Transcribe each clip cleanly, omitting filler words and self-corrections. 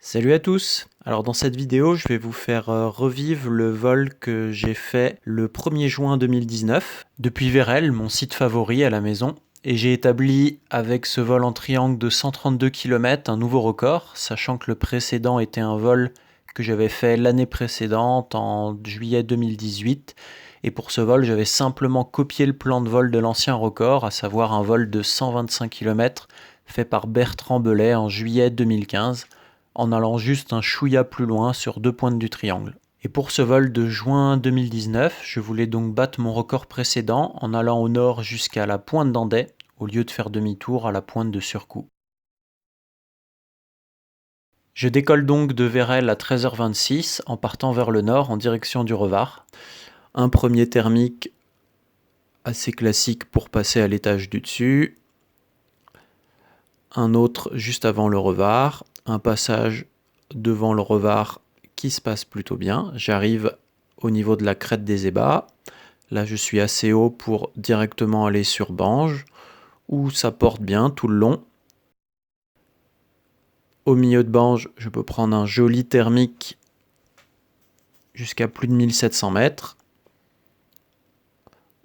Salut à tous! Alors dans cette vidéo, je vais vous faire revivre le vol que j'ai fait le 1er juin 2019 depuis Vérel, mon site favori à la maison. Et j'ai établi avec ce vol en triangle de 132 km un nouveau record, sachant que le précédent était un vol que j'avais fait l'année précédente en juillet 2018. Et pour ce vol, j'avais simplement copié le plan de vol de l'ancien record, à savoir un vol de 125 km fait par Bertrand Belay en juillet 2015. En allant juste un chouïa plus loin sur 2 pointes du triangle. Et pour ce vol de juin 2019, je voulais donc battre mon record précédent en allant au nord jusqu'à la pointe d'Andai, au lieu de faire demi-tour à la pointe de Surcoût. Je décolle donc de Vérel à 13h26 en partant vers le nord en direction du Revard. Un premier thermique assez classique pour passer à l'étage du dessus. Un autre juste avant le Revard. Un passage devant le Revard qui se passe plutôt bien. J'arrive au niveau de la crête des ébats. Là, je suis assez haut pour directement aller sur Bange, où ça porte bien tout le long. Au milieu de Bange, je peux prendre un joli thermique jusqu'à plus de 1700 mètres.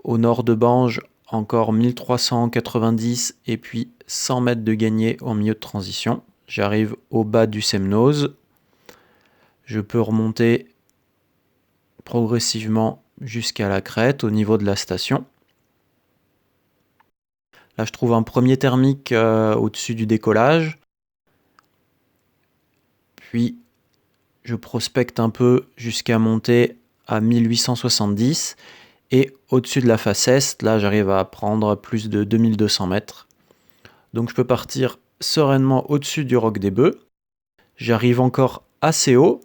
Au nord de Bange, encore 1390 et puis 100 mètres de gagné en milieu de transition. J'arrive au bas du Semnoz. Je peux remonter progressivement jusqu'à la crête au niveau de la station. Là, je trouve un premier thermique au-dessus du décollage. Puis, je prospecte un peu jusqu'à monter à 1870. Et au-dessus de la face est, là, j'arrive à prendre plus de 2200 mètres. Donc, je peux partir sereinement au-dessus du Roc des Bœufs. J'arrive encore assez haut.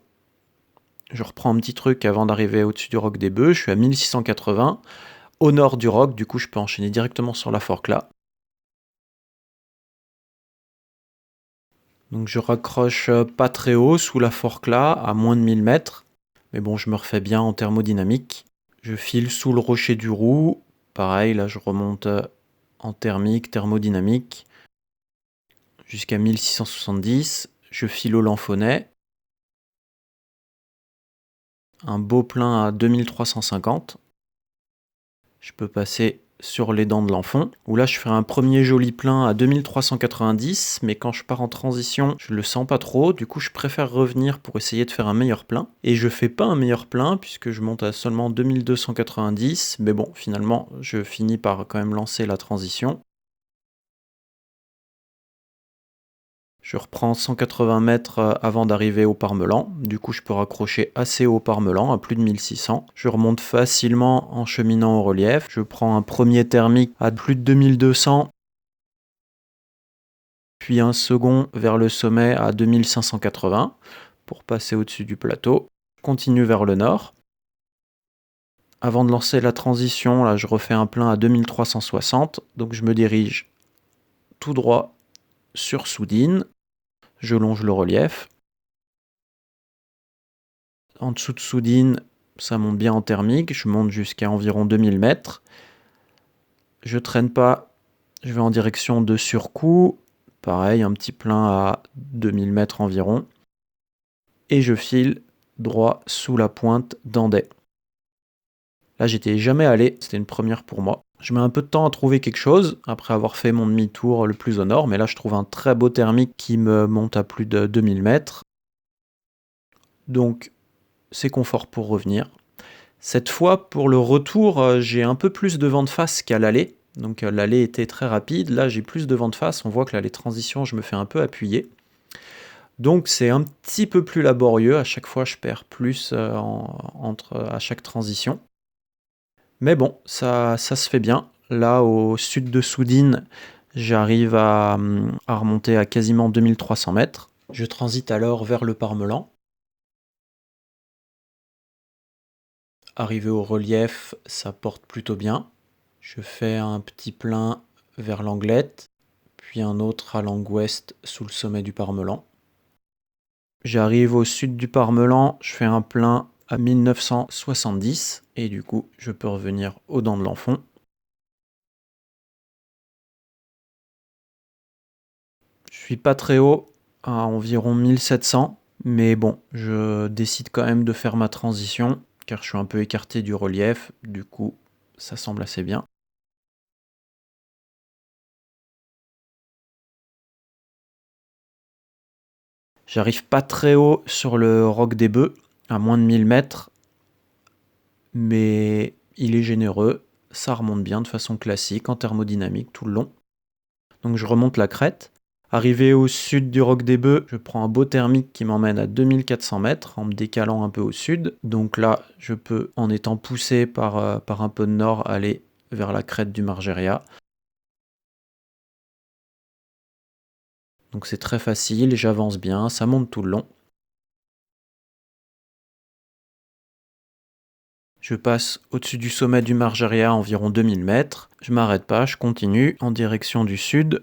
Je reprends un petit truc avant d'arriver au-dessus du Roc des Bœufs. Je suis à 1680. Au nord du Roc, du coup, je peux enchaîner directement sur la forque là. Donc je raccroche pas très haut sous la forque là, à moins de 1000 mètres. Mais bon, je me refais bien en thermodynamique. Je file sous le rocher du Roux. Pareil, là je remonte en thermique, thermodynamique. Jusqu'à 1670. Je file au Lamphonnet. Un beau plein à 2350. Je peux passer sur les dents de l'Enfant, où là je ferai un premier joli plein à 2390, mais quand je pars en transition, je le sens pas trop, du coup je préfère revenir pour essayer de faire un meilleur plein. Et je fais pas un meilleur plein, puisque je monte à seulement 2290, mais bon, finalement, je finis par quand même lancer la transition. Je reprends 180 mètres avant d'arriver au Parmelan. Du coup, je peux raccrocher assez haut au Parmelan, à plus de 1600. Je remonte facilement en cheminant au relief. Je prends un premier thermique à plus de 2200. Puis un second vers le sommet à 2580 pour passer au-dessus du plateau. Je continue vers le nord. Avant de lancer la transition, là, je refais un plein à 2360. Donc je me dirige tout droit sur Soudine. Je longe le relief. En dessous de Soudine, ça monte bien en thermique. Je monte jusqu'à environ 2000 mètres. Je traîne pas. Je vais en direction de Surcoût. Pareil, un petit plein à 2000 mètres environ. Et je file droit sous la pointe d'Andai. Là, j'étais jamais allé. C'était une première pour moi. Je mets un peu de temps à trouver quelque chose, après avoir fait mon demi-tour le plus au nord. Mais là, je trouve un très beau thermique qui me monte à plus de 2000 mètres. Donc, c'est confort pour revenir. Cette fois, pour le retour, j'ai un peu plus de vent de face qu'à l'aller. Donc l'aller était très rapide. Là, j'ai plus de vent de face. On voit que là, les transitions, je me fais un peu appuyer. Donc c'est un petit peu plus laborieux. À chaque fois, je perds plus à chaque transition. Mais bon, ça se fait bien. Là, au sud de Soudine, j'arrive à remonter à quasiment 2300 mètres. Je transite alors vers le Parmelan. Arrivé au relief, ça porte plutôt bien. Je fais un petit plein vers l'Anglette, puis un autre à l'angle ouest sous le sommet du Parmelan. J'arrive au sud du Parmelan, je fais un plein à 1970 et du coup je peux revenir aux dents de l'Enfant. Je suis pas très haut, à environ 1700. Mais bon, je décide quand même de faire ma transition, car je suis un peu écarté du relief, du coup ça semble assez bien. J'arrive pas très haut sur le Roc des Bœufs, à moins de 1000 mètres, mais il est généreux, ça remonte bien de façon classique, en thermodynamique tout le long. Donc je remonte la crête. Arrivé au sud du Roc des Bœufs, je prends un beau thermique qui m'emmène à 2400 mètres en me décalant un peu au sud. Donc là, je peux, en étant poussé par un peu de nord, aller vers la crête du Margeria. Donc c'est très facile, j'avance bien, ça monte tout le long. Je passe au-dessus du sommet du Margeria à environ 2000 mètres. Je m'arrête pas, je continue en direction du sud.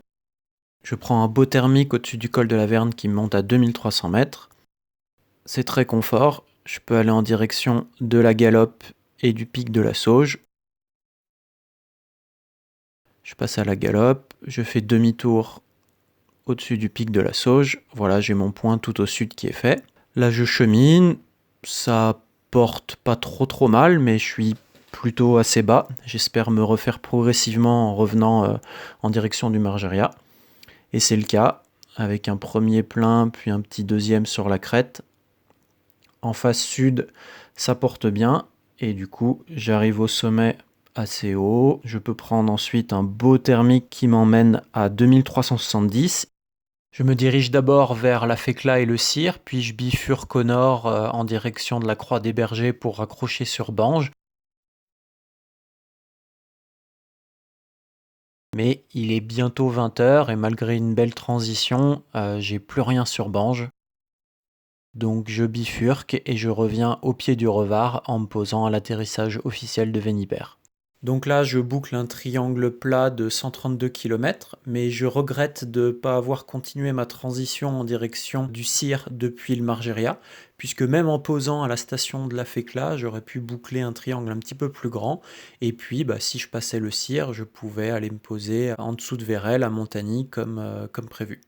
Je prends un beau thermique au-dessus du col de la Verne qui monte à 2300 mètres. C'est très confort, je peux aller en direction de la Galope et du pic de la Sauge. Je passe à la Galope, je fais demi-tour au-dessus du pic de la Sauge. Voilà, j'ai mon point tout au sud qui est fait. Là, je chemine, ça porte pas trop mal, mais je suis plutôt assez bas. J'espère me refaire progressivement en revenant en direction du Margeria. Et c'est le cas, avec un premier plein, puis un petit deuxième sur la crête. En face sud, ça porte bien, et du coup, j'arrive au sommet assez haut. Je peux prendre ensuite un beau thermique qui m'emmène à 2370. Je me dirige d'abord vers la Fécla et le Cire, puis je bifurque au nord en direction de la Croix des Bergers pour raccrocher sur Bange. Mais il est bientôt 20h et malgré une belle transition, j'ai plus rien sur Bange. Donc je bifurque et je reviens au pied du Revard en me posant à l'atterrissage officiel de Venibert. Donc là, je boucle un triangle plat de 132 km, mais je regrette de ne pas avoir continué ma transition en direction du Cire depuis le Margeria, puisque même en posant à la station de la Fécla, j'aurais pu boucler un triangle un petit peu plus grand, et puis si je passais le Cire, je pouvais aller me poser en dessous de Vérel à Montagny comme prévu.